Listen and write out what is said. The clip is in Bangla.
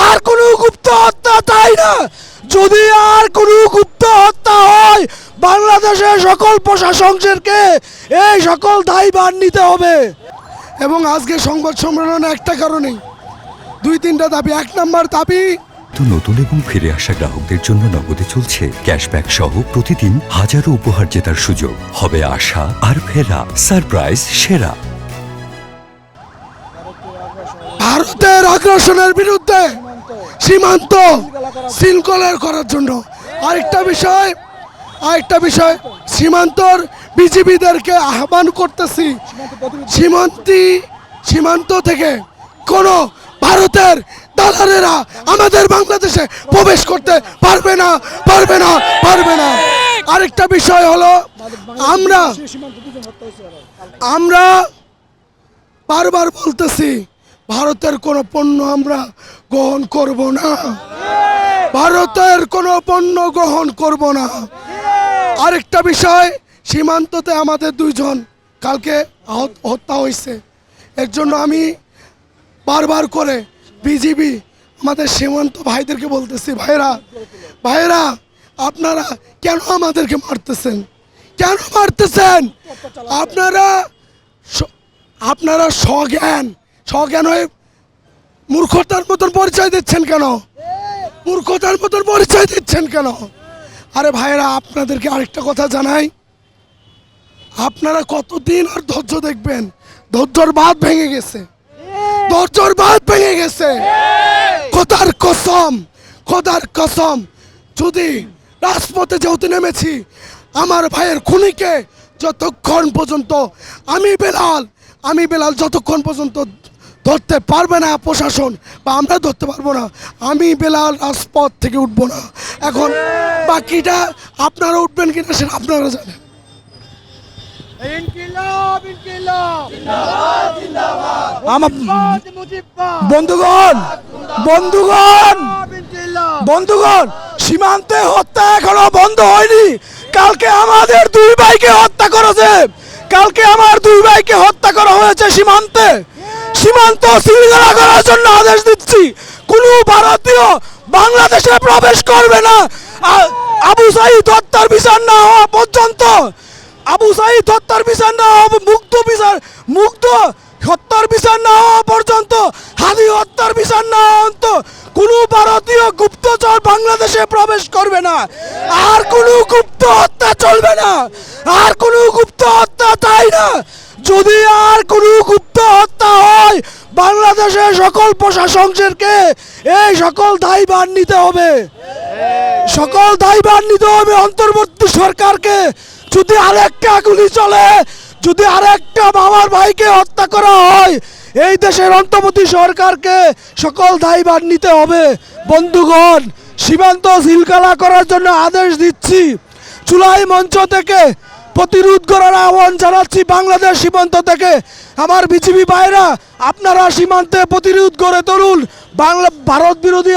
আর কোনো গুপ্ত হত্যা চাই না। যদি আর কোনো গুপ্ত হত্যা হয়, বাংলাদেশের সকল প্রশাসকদেরকে এই সকল দায়ভার নিতে হবে। এবং আজকে সংবাদ সম্মেলনে একটা কারণেই 2-3টা দাবি। 1 নম্বর দাবি, নতুন এবং ফিরে আসা গ্রাহকদের জন্য নগদে চলছে ক্যাশব্যাক সহ প্রতিদিন হাজারো উপহার জেতার সুযোগ। হবে আশা আর ফেরা সারপ্রাইজ সেরা। ভারতের আগ্রাসনের বিরুদ্ধে সীমান্ত শৃঙ্খলা করার জন্য আরেকটা বিষয় সীমান্তর বিজিবিদেরকে আহ্বান করতেছি, সীমান্ত থেকে কোনো ভারতের দালালেরা আমাদের বাংলাদেশে প্রবেশ করতে পারবে না। আরেকটা বিষয় হলো, আমরা বারবার বলতেছি ভারতের কোনো পণ্য আমরা গ্রহণ করব না, আরেকটা বিষয়, সীমান্ততে আমাদের 2 জন কালকে হত্যা হয়েছে। এর জন্য আমি বারবার করে বিজিবি আমাদের সীমান্ত ভাইদেরকে বলতেছি, ভাইরা আপনারা কেন আমাদেরকে মারতেছেন? আপনারা স্বজ্ঞান হয়ে মূর্খতার মতন পরিচয় দিচ্ছেন কেন? আরে ভাইরা, আপনাদেরকে আরেকটা কথা জানাই, আপনারা কতদিন আর ধৈর্য দেখবেন? ধৈর্যর বাঁধ ভেঙে গেছে। খোদার কসম, যদি রাজপথে যেহেতু নেমেছি, আমার ভাইয়ের খুনিকে যতক্ষণ পর্যন্ত আমি বেলাল যতক্ষণ পর্যন্ত ধরতে পারবে না প্রশাসন বা আমরা ধরতে পারবো না, আমি বেলাল রাজপথ থেকে উঠবো না। এখন বাকিটা আপনারা উঠবেন কিনা সেটা আপনারা জানেন। বন্ধুগণ, সীমান্তে হত্যা এখনো বন্ধ হয়নি। কালকে আমাদের 2 ভাইকে হত্যা করা হয়েছে সীমান্ত শৃঙ্খলা করার জন্য আদেশ দিচ্ছি, কোনো ভারতীয় বাংলাদেশে প্রবেশ করবে না। আবু সাঈদ হত্যার বিচার না হওয়া পর্যন্ত, হাদি হত্যার বিচার না হওয়া কোনো ভারতীয় গুপ্তচর বাংলাদেশে প্রবেশ করবে না। আর কোনো গুপ্ত হত্যা চলবে না, চাই না। যদি আর কোনো গুপ্ত হত্যা হয়, বাংলাদেশের সকল প্রশাসকদেরকে এই সকল দায়ভার নিতে হবে। অন্তর্বর্তী সরকারকে। যদি আরেকটা গুলি চলে, যদি আরেকটা মামার ভাইকে হত্যা করা হয়, এই দেশের অন্তর্বর্তী সরকারকে সকল দায়ভার নিতে হবে। বন্ধুগণ, সীমান্ত শৃঙ্খলা করার জন্য আদেশ দিচ্ছি। জুলাই মঞ্চ থেকে প্রতিরোধ করার আহ্বান জানাচ্ছি। বাংলাদেশ সীমান্ত থেকে আমার বিজিবি ভাইরা, আপনারা সীমান্তে প্রতিরোধ গড়ে তুলুন। ভারত বিরোধী